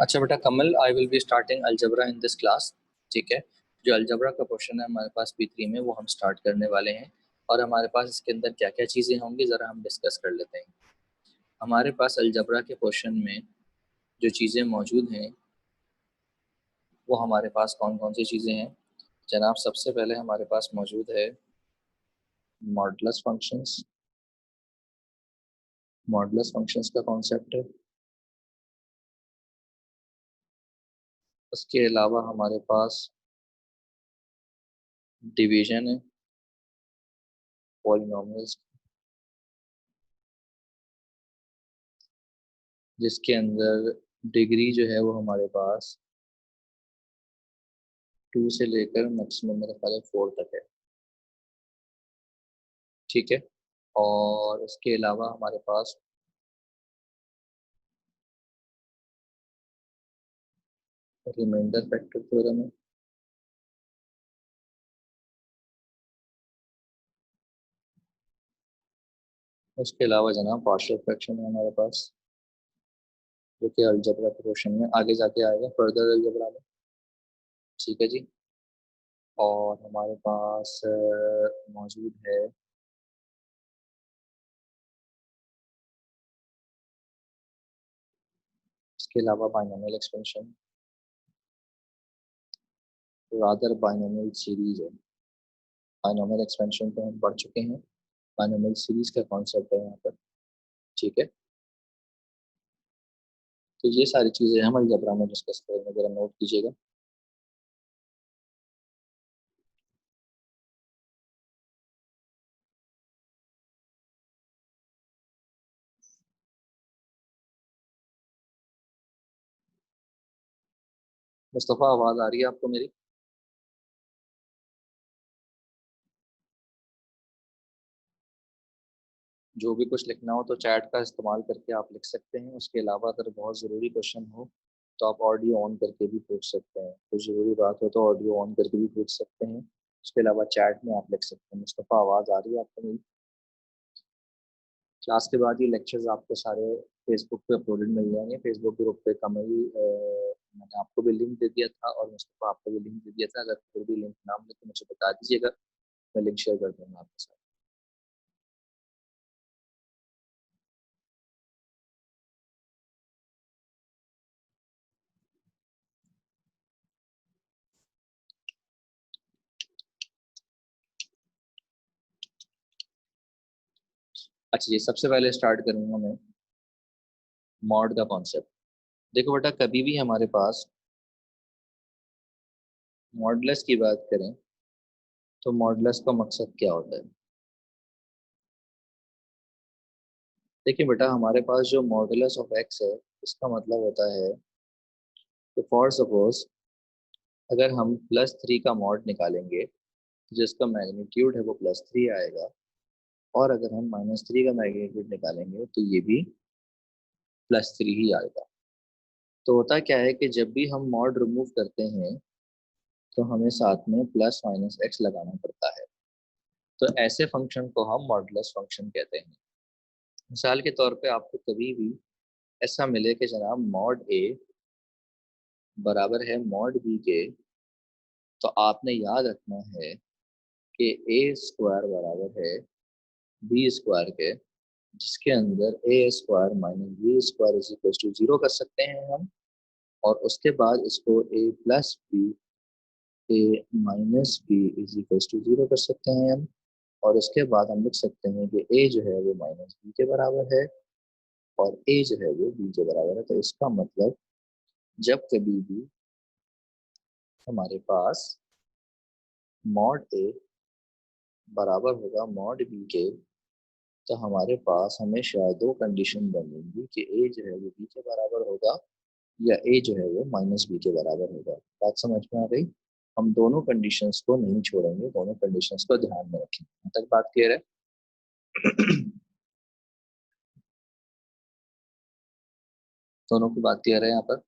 अच्छा बेटा Kamal, I will be starting algebra in this class. ठीक है। जो अलजबरा का क्वेश्चन है हमारे पास P3 में, वो हम स्टार्ट करने वाले हैं। और हमारे पास इसके अंदर क्या क्या चीज़ें होंगी ज़रा हम डिस्कस कर लेते हैं। हमारे पास अलजबरा के क्वेश्चन में जो चीज़ें मौजूद हैं वो हमारे पास कौन कौन सी चीज़ें हैं जनाब। सबसे पहले हमारे पास मौजूद है मॉडुलस फंक्शंस। मॉडुलस फंक्शंस का कॉन्सेप्ट है। उसके अलावा हमारे पास डिवीजन है पॉलिनॉमियल्स, जिसके अंदर डिग्री जो है वो हमारे पास 2 से लेकर मैक्सिमम मेरे ख्याल है 4 तक है। ठीक है। और उसके अलावा हमारे पास रिमाइंडर फैक्टर थ्योरम है। उसके अलावा जनाब पार्शियल फ्रैक्शन है हमारे पास, जो कि अलजबरा के क्वेश्चन में आगे जाके आएगा फर्दर अलजबरा में। ठीक है जी। और हमारे पास मौजूद है इसके अलावा binomial expansion, rather binomial series है। बाइनोमियल एक्सपेंशन पे हम पढ़ चुके हैं, बाइनोमियल सीरीज का कॉन्सेप्ट है यहाँ पर। ठीक है। तो ये सारी चीज़ें हम अलजबरा में डिस्कस करेंगे, जरा नोट कीजिएगा। मुस्तफ़ा, आवाज़ आ रही है आपको मेरी? जो भी कुछ लिखना हो तो चैट का इस्तेमाल करके आप लिख सकते हैं। उसके अलावा अगर बहुत ज़रूरी क्वेश्चन हो तो आप ऑडियो ऑन करके भी पूछ सकते हैं। कुछ ज़रूरी बात हो तो ऑडियो ऑन करके भी पूछ सकते हैं। उसके अलावा चैट में आप लिख सकते हैं। मुस्तफ़ा, आवाज़ आ रही है आपको मेरी? क्लास के बाद ये लेक्चर्स आपको सारे फेसबुक पे अपलोडेड मिल जाएंगे। फेसबुक ग्रुप पे कमल, मैंने आपको भी लिंक दे दिया था और मुस्तफ़ा आपको भी लिंक दे दिया था। अगर फिर भी लिंक ना मिले तो मुझे बता दीजिएगा, मैं लिंक शेयर कर दूँगा आपके साथ। अच्छा जी, सबसे पहले स्टार्ट करूँगा मैं मॉड का कॉन्सेप्ट। देखो बेटा, कभी भी हमारे पास मॉडुलस की बात करें तो मॉडुलस का मकसद क्या होता है? देखिए बेटा, हमारे पास जो मॉडुलस ऑफ एक्स है, इसका मतलब होता है कि फॉर सपोज अगर हम +3 का मॉड निकालेंगे तो जिसका मैग्नीट्यूड है वो +3 आएगा। और अगर हम -3 का मैग्नीट्यूड निकालेंगे तो ये भी +3 ही आएगा। तो होता क्या है कि जब भी हम मॉड रिमूव करते हैं तो हमें साथ में प्लस माइनस एक्स लगाना पड़ता है। तो ऐसे फंक्शन को हम मॉडुलस फंक्शन कहते हैं। मिसाल के तौर पे आपको कभी भी ऐसा मिले कि जनाब मॉड ए बराबर है मॉड बी के, तो आपने याद रखना है कि ए स्क्वायर बराबर है बी स्क्वायर के, जिसके अंदर A square minus B square is equal to 0 कर सकते हैं हम। और उसके बाद इसको A plus B, A minus B is equal to 0 कर सकते हैं हम। और उसके बाद हम लिख सकते हैं कि ए जो है वो माइनस बी के बराबर है और ए जो है वो बी के बराबर है। तो इसका मतलब जब कभी भी हमारे पास मॉड ए बराबर होगा मॉड बी के, तो हमारे पास हमेशा दो कंडीशन बनेंगी कि ए जो है वो बी के बराबर होगा या ए जो है वो माइनस बी के बराबर होगा। बात समझ में आ गई? हम दोनों कंडीशंस को नहीं छोड़ेंगे, दोनों कंडीशंस को ध्यान में रखेंगे। यहाँ तक बात क्लियर है? दोनों की बात क्लियर है यहाँ पर?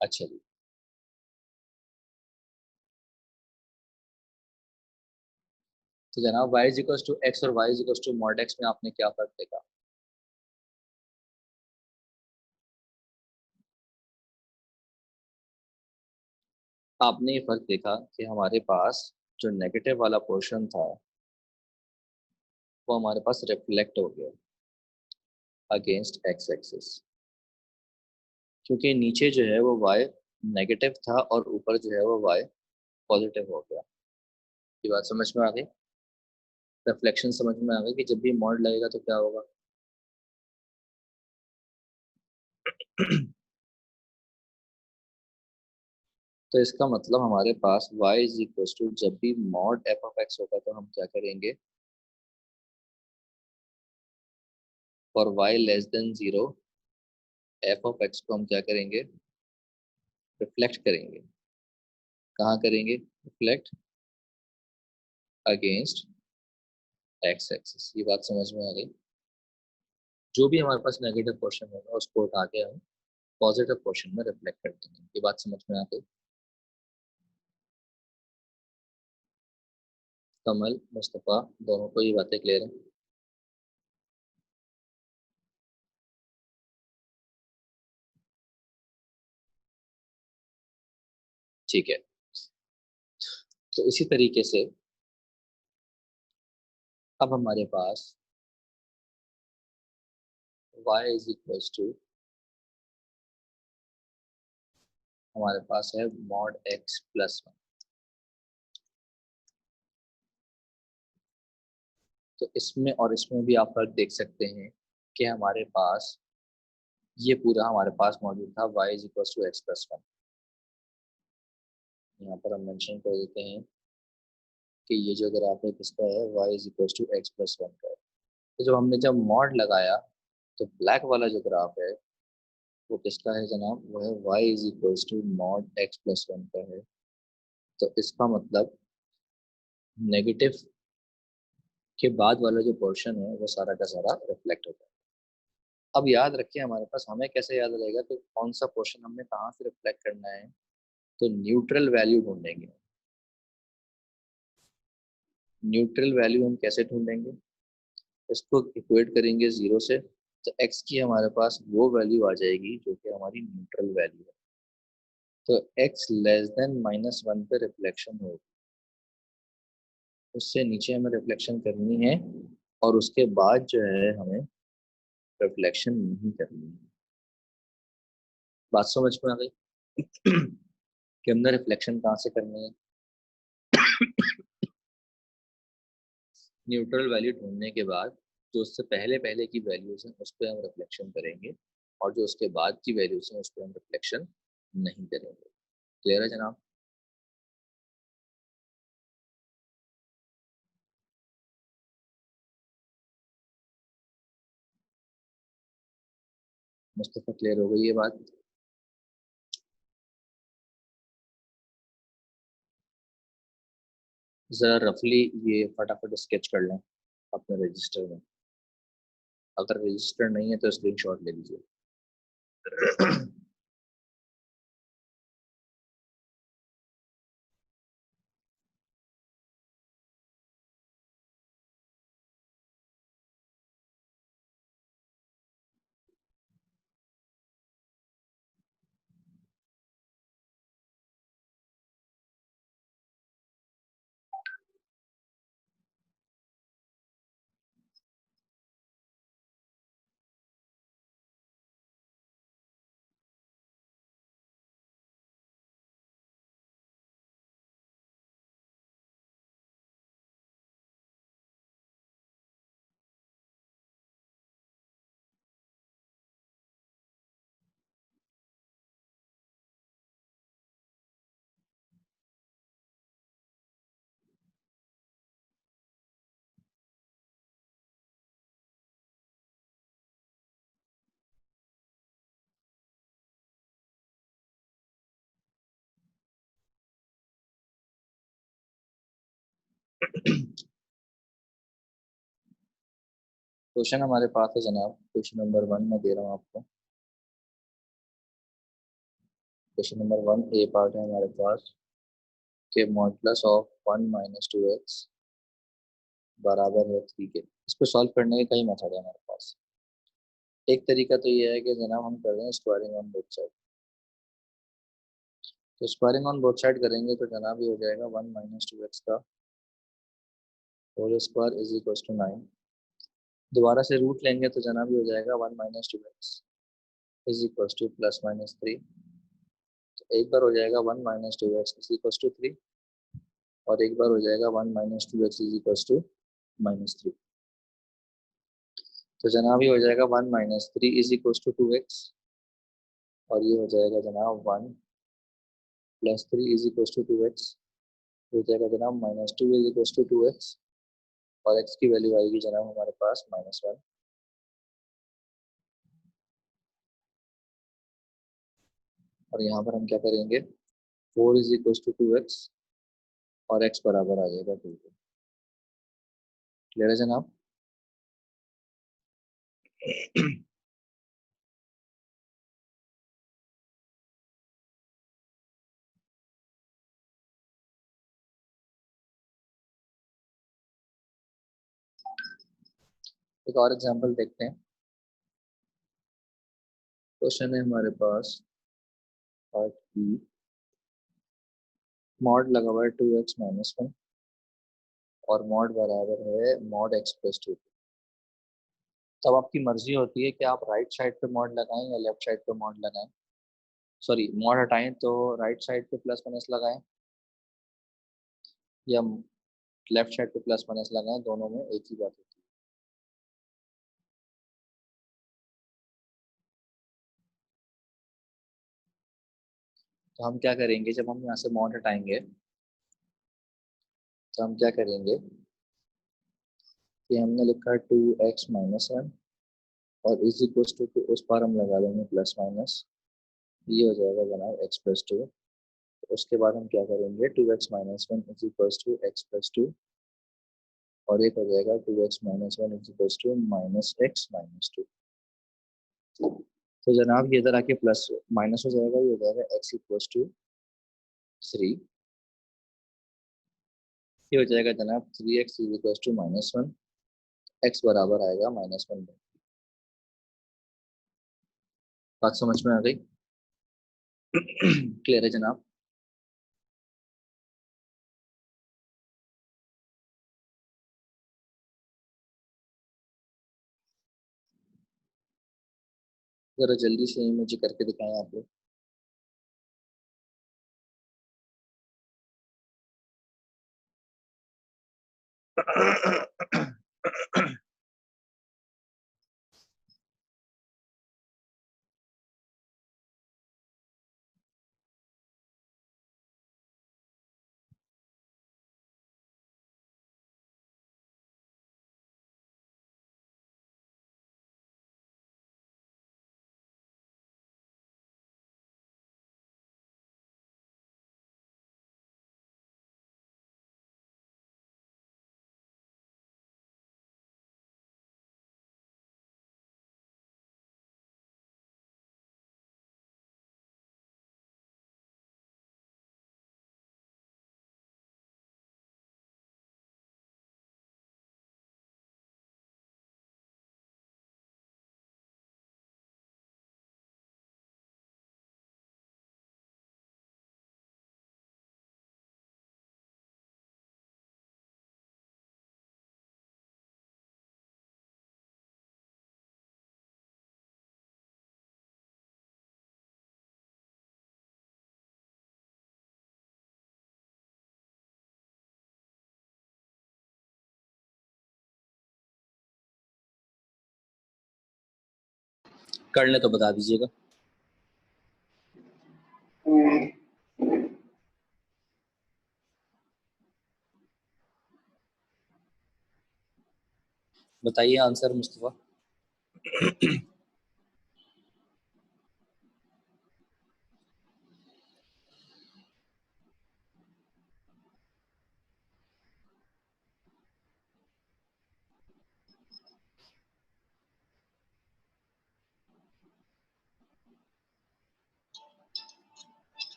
अच्छा जी, तो जनाब y is equal to x और y is equal to mod x में आपने क्या फर्क देखा? आपने ये फर्क देखा कि हमारे पास जो नेगेटिव वाला पोर्शन था वो हमारे पास रिफ्लेक्ट हो गया अगेंस्ट एक्स एक्सिस, क्योंकि नीचे जो है वो y नेगेटिव था और ऊपर जो है वो y पॉजिटिव हो गया। ये बात समझ में आ गई? रिफ्लेक्शन समझ में आ गई कि जब भी मॉड लगेगा तो क्या होगा? तो इसका मतलब हमारे पास y इज इक्वल टू जब भी मॉड एफ ऑफ एक्स होगा तो हम क्या करेंगे? और y less than zero F of x को हम क्या करेंगे? रिफ्लेक्ट करेंगे। कहाँ करेंगे रिफ्लेक्ट? Against x axis. ये बात समझ में आ गई? जो भी हमारे पास नेगेटिव पोर्शन होगा उसको उठा के हम पॉजिटिव पोर्शन में रिफ्लेक्ट कर देंगे। ये बात समझ में आ गई? कमल मुस्तफ़ा दोनों को ये बातें क्लियर है? ठीक है। तो इसी तरीके से अब हमारे पास y इज इक्वल टू हमारे पास है मॉड एक्स प्लस वन। तो इसमें और इसमें भी आप फर्क देख सकते हैं कि हमारे पास ये पूरा हमारे पास मौजूद था y is equal to x plus one. यहाँ पर हम मेंशन कर देते हैं कि ये जो ग्राफ है किसका है? y is equal to x plus one का है। तो जब मॉड लगाया तो ब्लैक वाला जो ग्राफ है वो किसका है जनाब? वो है y is equal to mod x plus one का है। तो इसका मतलब नेगेटिव के बाद वाला जो पोर्शन है वो सारा का सारा रिफ्लेक्ट होता है। अब याद रखिए हमारे पास हमें कैसे याद रहेगा कि कौन सा पोर्शन हमने कहाँ से रिफ्लेक्ट करना है? तो न्यूट्रल वैल्यू ढूंढेंगे। न्यूट्रल वैल्यू हम कैसे ढूंढेंगे? इसको इक्वेट करेंगे जीरो से, तो एक्स की हमारे पास वो वैल्यू आ जाएगी जो कि हमारी न्यूट्रल वैल्यू है। तो x less than minus one पे रिफ्लेक्शन होगी, उससे नीचे हमें रिफ्लेक्शन करनी है और उसके बाद जो है हमें रिफ्लेक्शन नहीं करनी है। बात समझ में आ गई? कि हमने रिफ्लेक्शन कहाँ से करनी है? न्यूट्रल वैल्यू ढूंढने के बाद जो उससे पहले पहले की वैल्यूज हैं उस पर हम रिफ्लेक्शन करेंगे और जो उसके बाद की वैल्यूज हैं उस पर हम रिफ्लेक्शन नहीं करेंगे। क्लियर है जनाब? मुस्तफ़ा क्लियर हो गई ये बात? ज़रा रफली ये फटाफट स्केच कर लें अपने रजिस्टर में। अगर रजिस्टर नहीं है तो स्क्रीनशॉट ले लीजिए। क्वेश्चन हमारे पास है जनाब, क्वेश्चन नंबर वन में दे रहा हूँ आपको। क्वेश्चन नंबर 1 ए पार्ट है हमारे पास कि मॉडुलस ऑफ 1 - 2x बराबर है 3 के। इसको सॉल्व करने के कई मेथड है हमारे पास। एक तरीका तो ये है कि जनाब हम कर रहे हैं स्क्वायरिंग ऑन बोथ साइड। तो स्क्वायरिंग ऑन बोथ साइड करेंगे तो जनाब ये हो जाएगा 1 - 2x का whole square is equal to 9। दोबारा से रूट लेंगे तो जनाब ये हो जाएगा 1 - 2x इज इक्वल टू +-3। तो एक बार हो जाएगा 1 - 2x इज इक्वल टू 3 और एक बार हो जाएगा 1 - 2x इज इक्वल टू -3। तो जनाब ये हो जाएगा 1 - 3 इज इक्वल टू 2x और ये हो जाएगा जनाब 1 + 3 इज इक्वल टू 2x। हो जाएगा जनाब -2 इज इक्वल टू 2x और x की वैल्यू आएगी जनाब हमारे पास -1। और यहाँ पर हम क्या करेंगे 4 इज इक्वल टू 2x और x बराबर आ जाएगा 2 के। क्लियर है जनाब? एक और एग्जांपल देखते हैं। क्वेश्चन है हमारे पास पार्ट बी, मॉड लगा हुआ है 2x - 1 और मॉड बराबर है मॉड x+2। तब आपकी मर्जी होती है कि आप राइट साइड पे मॉड लगाएं या लेफ्ट साइड पे मॉड लगाएं। सॉरी, मॉड हटाएं तो राइट साइड पे +-, लगाएं या लेफ्ट साइड पे +-, लगाएं। दोनों में एक ही बात होती है। तो हम क्या करेंगे जब हम यहाँ से मॉड हटाएंगे तो हम क्या करेंगे कि हमने लिखा है 2x - 1 और इज इक्वल टू उस पर हम लगा लेंगे +-। ये हो जाएगा जनाब x+2। उसके बाद हम क्या करेंगे 2x - 1 is equal to x+2 और एक हो जाएगा 2x - 1 is equal to -x - 2। तो जनाब ये इधर आके प्लस माइनस हो जाएगा, ये हो जाएगा x इक्वल टू 3। ये हो जाएगा जनाब 3x is equal to -1। x बराबर आएगा -1। बात समझ में आ गई? क्लियर है जनाब? जरा जल्दी से मुझे करके दिखाएं आप लोग। कर ले तो बता दीजिएगा। बताइए आंसर मुस्तफ़ा।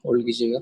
होल्ड कीजिएगा।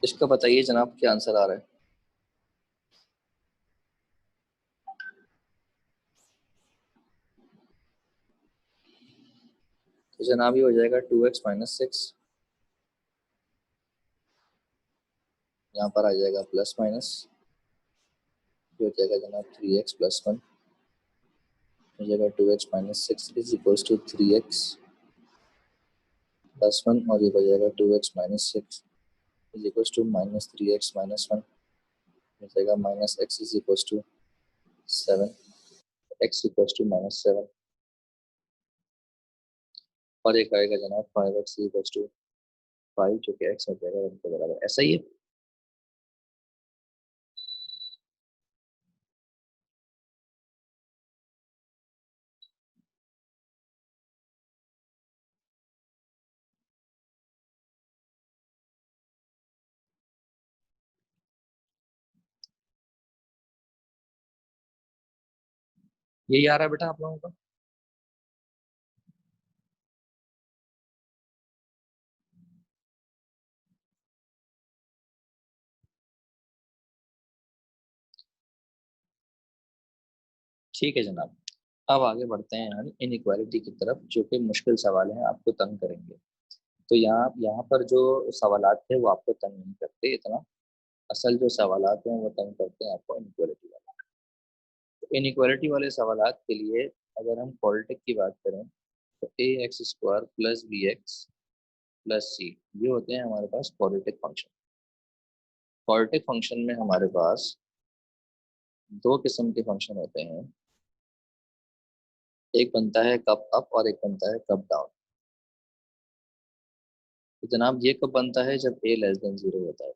इसका बताइए जनाब, क्या आंसर आ रहा है? तो जनाब ये हो जाएगा 2x-6। यहाँ पर आ जाएगा प्लस माइनस, ये हो जाएगा जनाब 3x+1। हो जाएगा 2x-6 is equals to 3x+1, और ये हो जाएगा 2x-6 is equals to -3x-1। हो जाएगा -x is equals to 7, x equals to -7। और एक आएगा जनाब 5x इक्वल्स टू 5, जो कि x हो जाएगा 1 के बराबर। ऐसा ही है। यही आ रहा है बेटा आप लोगों का? ठीक है जनाब। अब आगे बढ़ते हैं यानी इनइक्वालिटी की तरफ, जो कि मुश्किल सवाल हैं, आपको तंग करेंगे। तो यहाँ यहाँ पर जो सवालात थे वो आपको तंग नहीं करते इतना। असल जो सवालात हैं वो तंग करते हैं आपको इनइक्वालिटी वाला। इनइक्वालिटी वाले सवालात के लिए अगर हम क्वाड्रेटिक की बात करें तो A X square plus B X plus C, ये होते हैं हमारे पास क्वाड्रेटिक फंक्शन। क्वाड्रेटिक फंक्शन में हमारे पास दो किस्म के फंक्शन होते हैं, एक बनता है कप अप और एक बनता है कप डाउन। तो जनाब ये कब बनता है? जब ए लेस देन जीरो होता है।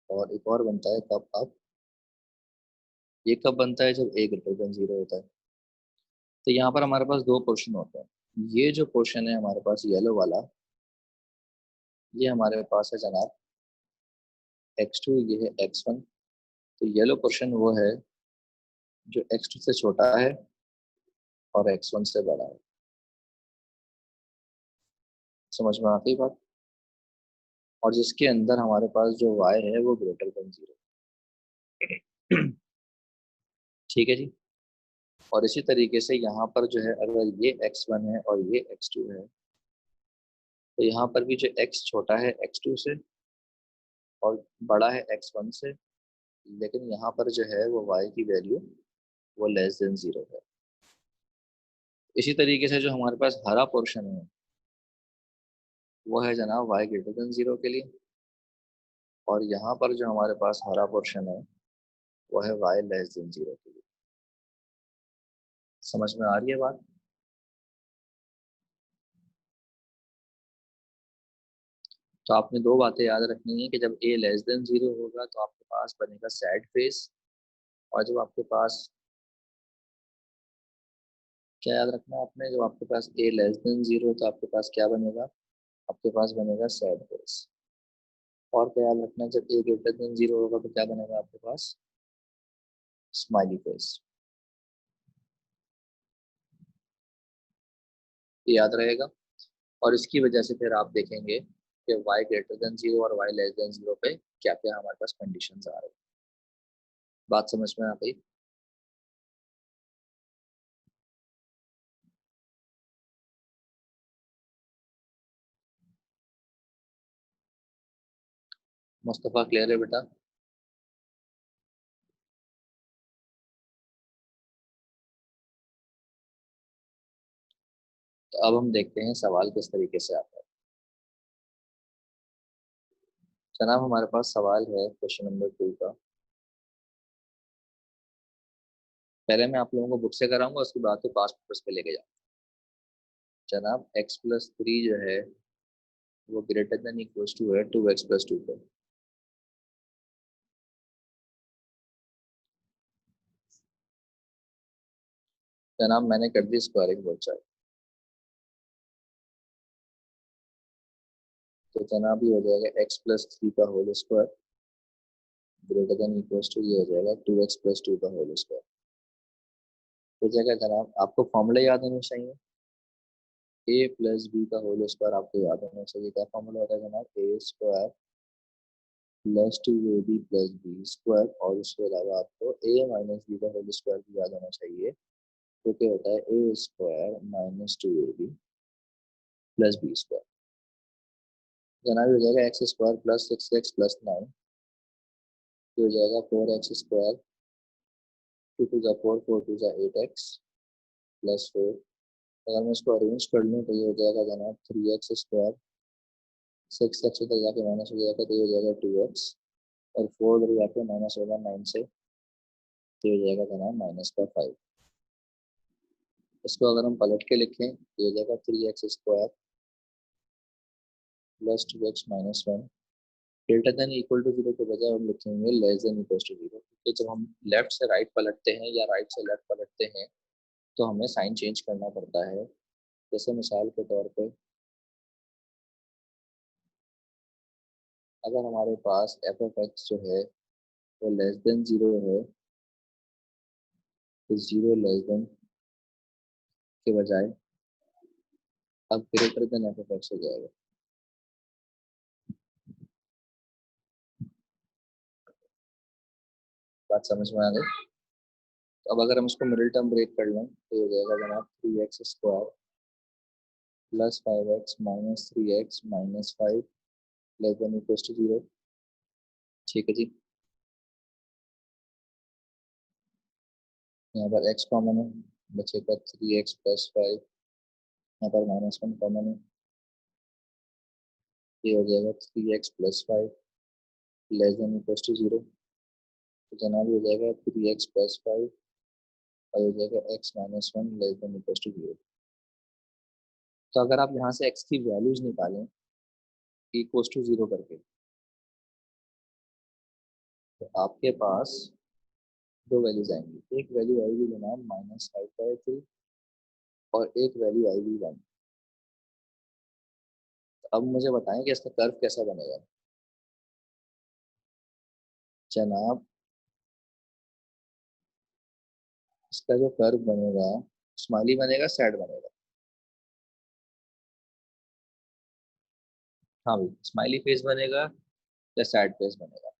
और एक और बनता है कप अप, ये कब बनता है? जब ए ग्रेटर देन जीरो होता है। तो यहाँ पर हमारे पास दो पोर्शन होते हैं। ये जो पोर्शन है हमारे पास येलो वाला, ये हमारे पास है जनाब x2, ये है x1। तो येलो पोर्शन वो है जो x2 से छोटा है और x1 से बड़ा है। समझ में आती बात? और जिसके अंदर हमारे पास जो y है वो ग्रेटर देन जीरो। ठीक है जी। और इसी तरीके से यहाँ पर जो है अगर ये x1 है और ये x2 है, तो यहाँ पर भी जो x छोटा है x2 से और बड़ा है x1 से, लेकिन यहाँ पर जो है वो y की वैल्यू वो लेस देन जीरो है। इसी तरीके से जो हमारे पास हरा पोर्शन है वो है जनाब y ग्रेटर देन जीरो के लिए, और यहाँ पर जो हमारे पास हरा पोर्शन है वो है y लेस देन जीरो के लिए। समझ में आ रही है बात? तो आपने दो बातें याद रखनी है कि जब a लेस देन जीरो होगा तो आपके पास बनेगा सैड फेस, और जब आपके पास, क्या याद रखना है आपने, जब आपके पास a लेस देन जीरो तो आपके पास क्या बनेगा? आपके पास बनेगा सैड फेस। और क्या याद रखना है, जब a ग्रेटर देन जीरो होगा तो क्या बनेगा आपके पास? Smiley face. ये याद रहेगा। और इसकी वजह से फिर आप देखेंगे कि y ग्रेटर देन जीरो और y लेस देन जीरो पे क्या क्या हमारे पास कंडीशंस आ रही है। बात समझ में आ गई? मुस्तफ़ा क्लियर है बेटा? तो अब हम देखते हैं सवाल किस तरीके से आता है। जनाब हमारे पास सवाल है क्वेश्चन नंबर 2 का। पहले मैं आप लोगों को बुक से कराऊंगा, उसके बाद तो पास पेपर्स पे लेके जाऊंगा। जनाब x+3 जो है वो ग्रेटर देन इक्वल्स टू है 2x+2 पे। जनाब मैंने कर दी स्क्वायरिंग बोथ साइड। तो जनाब ये हो जाएगा x+3 का whole square greater than equals to, ये हो जाएगा 2x+2 का होल स्क्वायर। हो जाएगा जनाब, आपको फॉर्मूला याद होना चाहिए। a प्लस बी का होल स्क्वायर आपको याद होना चाहिए। क्या फॉर्मूला होता है जनाब? A square plus 2ab plus B square, और उसके अलावा आपको a माइनस बी का होल स्क्वायर भी याद होना चाहिए। तो क्या होता है? A square minus 2ab plus B square. जनाब हो जाएगा x square plus 6x plus 9, ये हो जाएगा 4x square, 2 to the 4, 4 to the 8x plus 4। अगर मैं इसको अरेंज कर लूँ तो ये हो जाएगा जनाब 3x स्क्वायर, 6x उधर जाके माइनस हो जाएगा तो ये हो जाएगा 2x, और 4 उधर जाके माइनस होगा 9 से, तो ये हो जाएगा जनाब -5। इसको अगर हम पलट के लिखें तो ये हो जाएगा 3x square plus 2x-1। Greater than equal to zero के बजाय हम लिखेंगे less than equal to zero, क्योंकि जब हम लेफ्ट से राइट पलटते हैं या राइट से लेफ्ट पलटते हैं तो हमें साइन चेंज करना पड़ता है। जैसे मिसाल के तौर पे अगर हमारे पास एफ एफ एक्स जो है वो लेस देन जीरो है, तो जीरो लेस देन के बजाय अब greater than F F x हो जाएगा। बात समझ में आ गई? तो अब अगर हम इसको मिडिल टर्म ब्रेक कर लें तो ये हो जाएगा जनाब 3x square plus 5x minus 3x minus 5 less than equal to zero. ठीक है जी। यहाँ पर x कॉमन है, बचेगा 3x+5। यहाँ पर -1 कॉमन है, ये हो जाएगा 3x+5 < 0। तो जनाब ये हो जाएगा 3x+5 और हो जाएगा x-1 < 0। तो अगर आप यहाँ से x की वैल्यूज निकालें =0 करके, तो आपके पास दो वैल्यूज आएंगी। एक वैल्यू आएगी जनाब -5/3 और एक वैल्यू आएगी 1। तो अब मुझे बताएं कि इसका कर्व कैसा बनेगा। जनाब इसका जो कर्व बनेगा, स्माइली बनेगा, सैड बनेगा? हाँ भाई, स्माइली फेस बनेगा या सैड फेस बनेगा?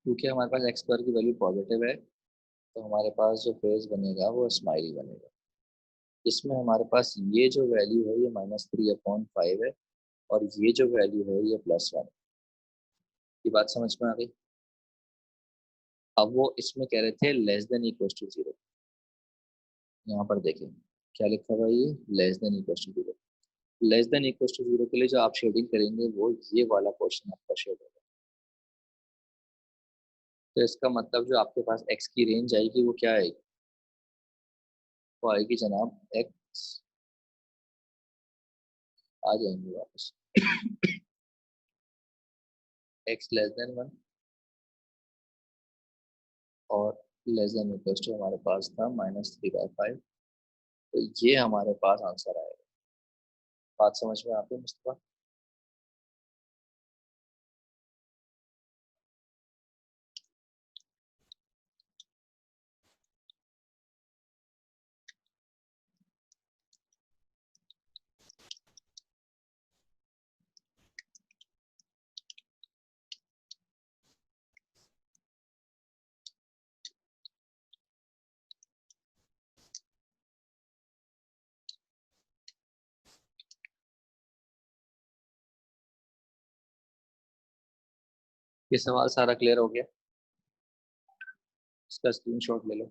क्योंकि हमारे पास एक्स स्क्वायर की वैल्यू पॉजिटिव है, तो हमारे पास जो फेस बनेगा वो स्माइली बनेगा। इसमें हमारे पास ये जो वैल्यू है ये -3/5 है, और ये जो वैल्यू है ये +1। ये बात समझ में आ गई? अब वो इसमें कह रहे थे < 0। यहाँ पर देखें क्या लिखा हुआ है, ये < 0। < 0 के लिए जो आप शेडिंग करेंगे वो ये वाला पोर्शन आपका शेड होगा। तो इसका मतलब जो आपके पास एक्स की रेंज आएगी वो क्या आएगी? वो आएगी जनाब एक्स, आ जाएंगे वापस, x < 1 और हमारे पास था -3/5। तो ये हमारे पास आंसर आएगा। बात समझ में आती है मुस्तफा? ये सवाल सारा क्लियर हो गया? इसका स्क्रीनशॉट ले लो।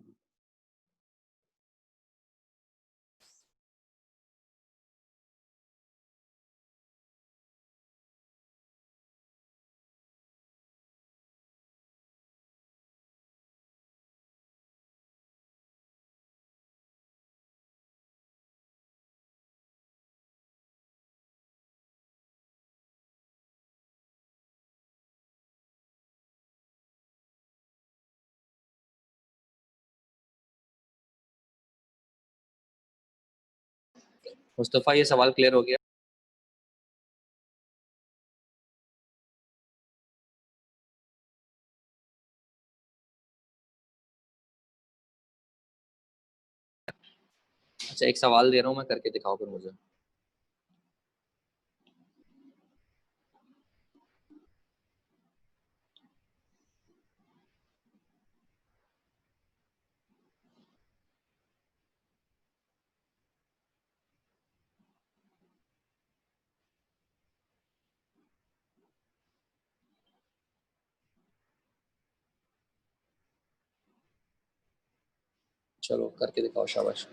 मुस्तफा ये सवाल क्लियर हो गया? अच्छा, एक सवाल दे रहा हूँ मैं, करके दिखाओ फिर मुझे। चलो करके दिखाओ, शाबाश।